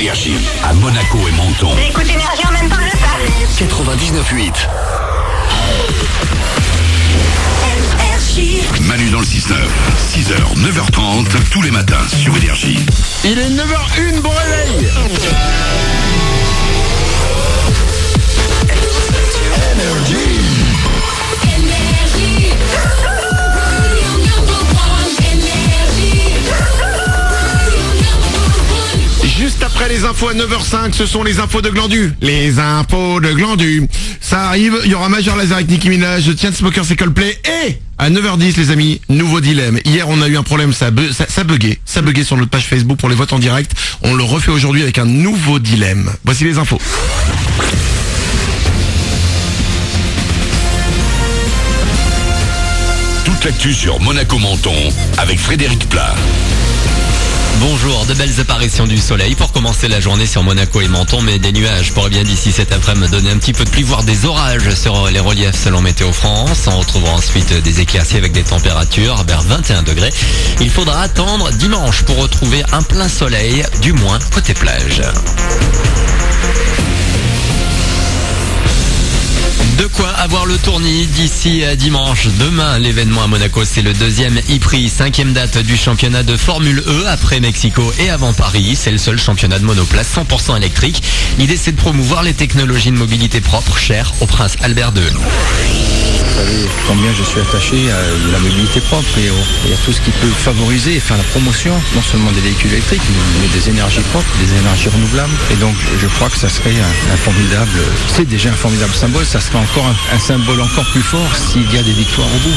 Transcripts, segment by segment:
Énergie, à Monaco et Menton. Écoute Énergie en même temps, je passe. 99.8. Manu dans le 6-9, 6h, 9h30, tous les matins sur Énergie. Il est 9h01, bon réveil. Juste après les infos à 9h05, ce sont les infos de Glandu. Les infos de Glandu. Ça arrive, il y aura Major Lazer avec Nicki Minaj, Chainsmokers et Coldplay. Et à 9h10 les amis, nouveau dilemme. Hier on a eu un problème, ça buguait sur notre page Facebook pour les votes en direct. On le refait aujourd'hui avec un nouveau dilemme. Voici les infos. Toute l'actu sur Monaco-Menton avec Frédéric Plat. Bonjour, de belles apparitions du soleil pour commencer la journée sur Monaco et Menton, mais des nuages pourraient bien d'ici cet après-midi donner un petit peu de pluie, voire des orages sur les reliefs selon Météo France. On retrouvera ensuite des éclaircies avec des températures vers 21 degrés. Il faudra attendre dimanche pour retrouver un plein soleil, du moins côté plage. De quoi avoir le tournis d'ici à dimanche. Demain, l'événement à Monaco, c'est le deuxième e-prix, 5e date du championnat de Formule E après Mexico et avant Paris. C'est le seul championnat de monoplace 100% électrique. L'idée, c'est de promouvoir les technologies de mobilité propres chères au prince Albert II. Vous savez combien je suis attaché à la mobilité propre et à tout ce qui peut favoriser et faire la promotion, non seulement des véhicules électriques, mais des énergies propres, des énergies renouvelables. Et donc je crois que ça serait un formidable, c'est déjà un formidable symbole, ça serait encore un symbole encore plus fort s'il y a des victoires au bout.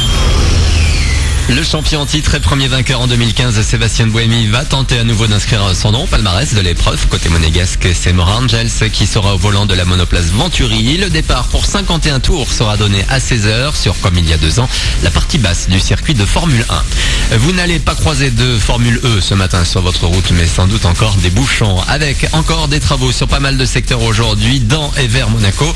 Le champion en titre et premier vainqueur en 2015, Sébastien Buemi, va tenter à nouveau d'inscrire son nom au palmarès de l'épreuve. Côté monégasque, c'est Maura Angels qui sera au volant de la monoplace Venturi. Le départ pour 51 tours sera donné à 16h sur, comme il y a 2 ans, la partie basse du circuit de Formule 1. Vous n'allez pas croiser de Formule E ce matin sur votre route, mais sans doute encore des bouchons, avec encore des travaux sur pas mal de secteurs aujourd'hui dans et vers Monaco.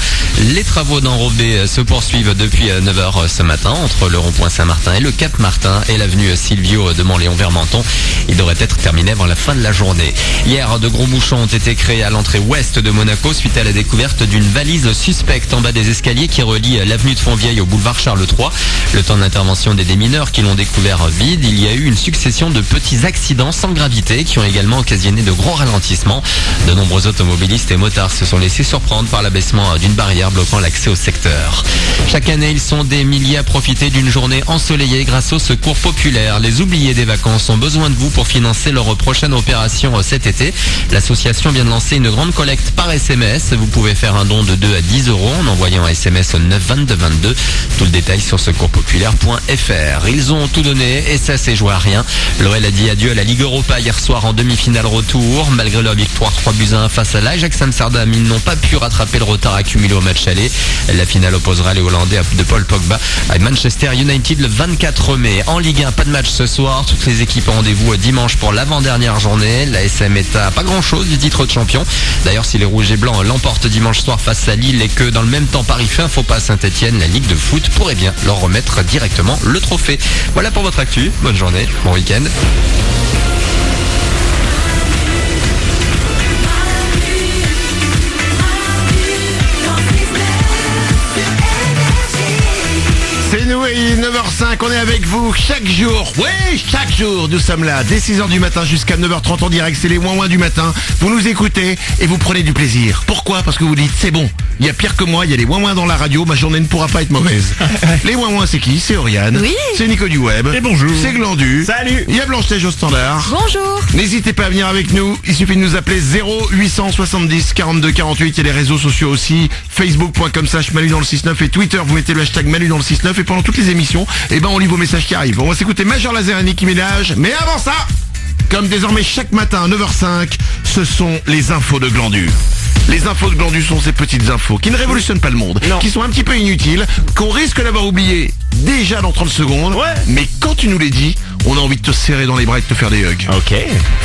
Les travaux d'enrobé se poursuivent depuis 9h ce matin entre le rond-point Saint-Martin et le Cap Martin et l'avenue Silvio de Montléon vers Menton. Il devrait être terminé avant la fin de la journée. Hier, de gros bouchons ont été créés à l'entrée ouest de Monaco suite à la découverte d'une valise suspecte en bas des escaliers qui relie l'avenue de Fontvieille au boulevard Charles III. Le temps d'intervention des démineurs qui l'ont découvert vide, il y a eu une succession de petits accidents sans gravité qui ont également occasionné de gros ralentissements. De nombreux automobilistes et motards se sont laissés surprendre par l'abaissement d'une barrière bloquant l'accès au secteur. Chaque année, ils sont des milliers à profiter d'une journée ensoleillée grâce au secours populaire. Les oubliés des vacances ont besoin de vous pour financer leur prochaine opération cet été. L'association vient de lancer une grande collecte par SMS. Vous pouvez faire un don de 2 à 10 euros en envoyant un SMS au 9 22 22. Tout le détail sur secourspopulaire.fr. Ils ont tout donné et ça s'est joué à rien. L'OL a dit adieu à la Ligue Europa hier soir en demi-finale retour. Malgré leur victoire 3-1 face à l'Ajax Amsterdam, ils n'ont pas pu rattraper le retard accumulé au match aller. La finale opposera les Hollandais de Paul Pogba à Manchester United le 24 mai. En Ligue 1, pas de match ce soir. Toutes les équipes ont rendez-vous dimanche pour l'avant-dernière journée. La SM est à pas grand-chose du titre de champion. D'ailleurs, si les Rouges et Blancs l'emportent dimanche soir face à Lille et que dans le même temps Paris fait un faux pas à Saint-Etienne, la Ligue de foot pourrait bien leur remettre directement le trophée. Voilà pour votre actu. Bonne journée, bon week-end. C'est nous et 9h05, on est avec vous chaque jour. Oui, chaque jour, nous sommes là dès 6h du matin jusqu'à 9h30 en direct. C'est les ouin-ouin du matin. Vous nous écoutez et vous prenez du plaisir. Pourquoi ? Parce que vous dites, c'est bon, il y a pire que moi, il y a les ouin-ouin dans la radio, ma journée ne pourra pas être mauvaise. Les ouin-ouin, c'est qui ? C'est Oriane. Oui. C'est Nico du Web. Et bonjour. C'est Glandu. Salut. Il y a Blanche-Neige au standard. Bonjour. N'hésitez pas à venir avec nous, il suffit de nous appeler 0870 42 48, il y a les réseaux sociaux aussi, facebook.com/Manu dans le 6-9 et Twitter, vous mettez le hashtag Manu dans le 6-9 et pendant toutes les émissions, on lit vos messages qui arrivent. On va s'écouter Major Lazer et Nicki Minaj, mais avant ça, comme désormais chaque matin à 9h05, ce sont les infos de Glandu. Les infos de Glandu sont ces petites infos qui ne révolutionnent pas le monde, qui sont un petit peu inutiles, qu'on risque d'avoir oublié déjà dans 30 secondes, mais quand tu nous les dis, on a envie de te serrer dans les bras et de te faire des hugs. Ok.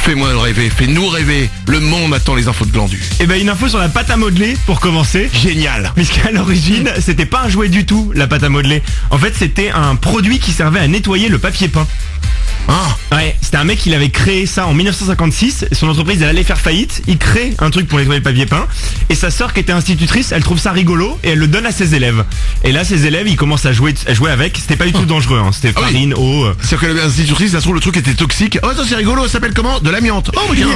Fais-moi rêver, fais-nous rêver, le monde attend les infos de Glandu. Et une info sur la pâte à modeler pour commencer. Génial. Puisqu'à l'origine, c'était pas un jouet du tout, la pâte à modeler. En fait, c'était un produit qui servait à nettoyer le papier peint. Ah, Ouais, c'était un mec, il avait créé ça en 1956. Son entreprise, elle allait faire faillite. Il crée un truc pour nettoyer le papier peint. Et sa sœur, qui était institutrice, elle trouve ça rigolo et elle le donne à ses élèves. Et là, ses élèves, ils commencent à jouer avec. C'était pas du tout dangereux, hein. C'était Ah oui. farine, eau. c'est-à-dire que l'institutrice, ça se trouve, le truc était toxique. Oh, attends, c'est rigolo, ça s'appelle comment? De l'amiante. Oh, regarde,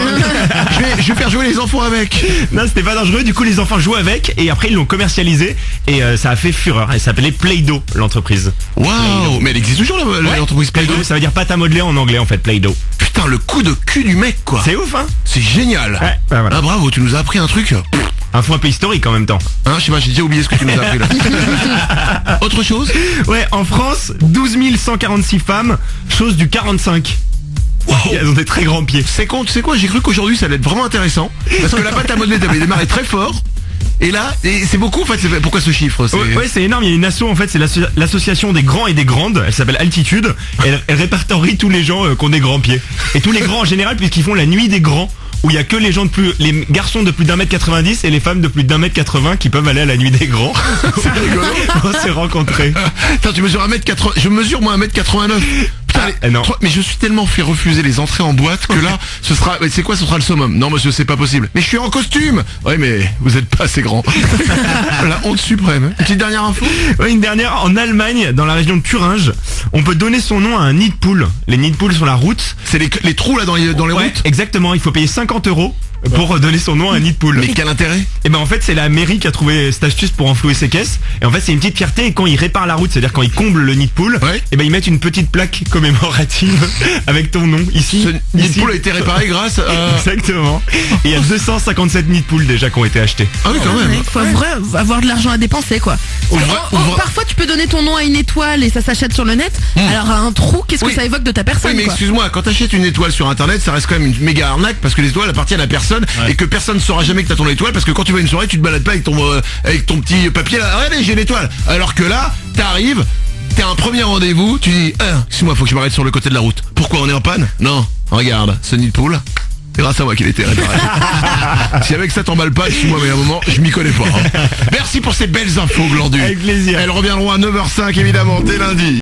je vais faire jouer les enfants avec. Non, c'était pas dangereux. Du coup, les enfants jouaient avec et après, ils l'ont commercialisé et ça a fait fureur. Elle s'appelait Play-Doh, l'entreprise. Waouh, mais elle existe toujours, l'entreprise Play-Doh. Play-Doh, ça veut dire pâte à modeler en anglais, en fait, Play-Doh. Putain, le coup de cul du mec, quoi. C'est ouf, hein? C'est génial. Ouais, bah voilà. Ah, bravo, tu nous as appris un truc. Info un peu historique en même temps. Hein, je sais pas, j'ai déjà oublié ce que tu nous as appris là. Autre chose? Ouais, en France, 12 146 femmes, chose du 45. Wow. Elles ont des très grands pieds. C'est con, tu sais quoi, j'ai cru qu'aujourd'hui ça allait être vraiment intéressant. Parce que la pâte à modeler avait démarré très fort. Et là, c'est beaucoup en fait, pourquoi ce chiffre? Ouais, c'est énorme, il y a une asso en fait, c'est l'association des grands et des grandes, elle s'appelle Altitude, et elle répertorie tous les gens qui ont des grands pieds. Et tous les grands en général, puisqu'ils font la nuit des grands, où il y a que les garçons de plus d'1m90 et les femmes de plus d'1m80 qui peuvent aller à la nuit des grands. C'est rigolo. On s'est rencontrés. Attends, tu mesures 1m80, je mesure moi 1m89. Putain, non. Mais je suis tellement fait refuser les entrées en boîte que là, ce sera le summum. Non monsieur, c'est pas possible. Mais je suis en costume. Ouais, mais vous êtes pas assez grand. La honte suprême. Une petite dernière info? Ouais, une dernière, en Allemagne, dans la région de Thuringe, on peut donner son nom à un nid de poule. Les nids de poule sur la route. C'est les trous là dans les Ouais, routes. exactement, il faut payer 50 € pour donner son nom à un nid de poule. Mais quel intérêt? Et ben en fait c'est la mairie qui a trouvé cette astuce pour enflouer ses caisses. Et en fait c'est une petite fierté, et quand ils réparent la route, c'est-à-dire quand ils comblent le nid de poule, Ouais. et ben ils mettent une petite plaque commémorative avec ton nom ici. Ce nid de poule a été réparé grâce à... Exactement. Et il y a 257 nids de poules déjà qui ont été achetés. Ah oui, quand même. Il faut avoir de l'argent à dépenser, quoi. Parfois tu peux donner ton nom à une étoile et ça s'achète sur le net. Alors à un trou, qu'est-ce Oui. que ça évoque de ta personne, Oui, mais quoi. excuse-moi, quand t'achètes une étoile sur internet, ça reste quand même une méga arnaque parce que les étoiles appartiennent à personne et que personne ne saura jamais que t'as ton étoile parce que quand tu vas à une soirée, tu te balades pas avec ton petit papier là. Regardez, j'ai une étoile. Alors que là, t'arrives, t'as un premier rendez-vous, tu dis, excuse-moi, faut que je m'arrête sur le côté de la route. Pourquoi, on est en panne? Non, regarde, ce nid de poule. C'est grâce à moi qu'il a été réparé. Si avec ça t'emballes pas, excuse-moi, mais à un moment, je m'y connais pas. Merci pour ces belles infos, Glandu. Avec plaisir. Elles reviendront à 9h05 évidemment, dès lundi.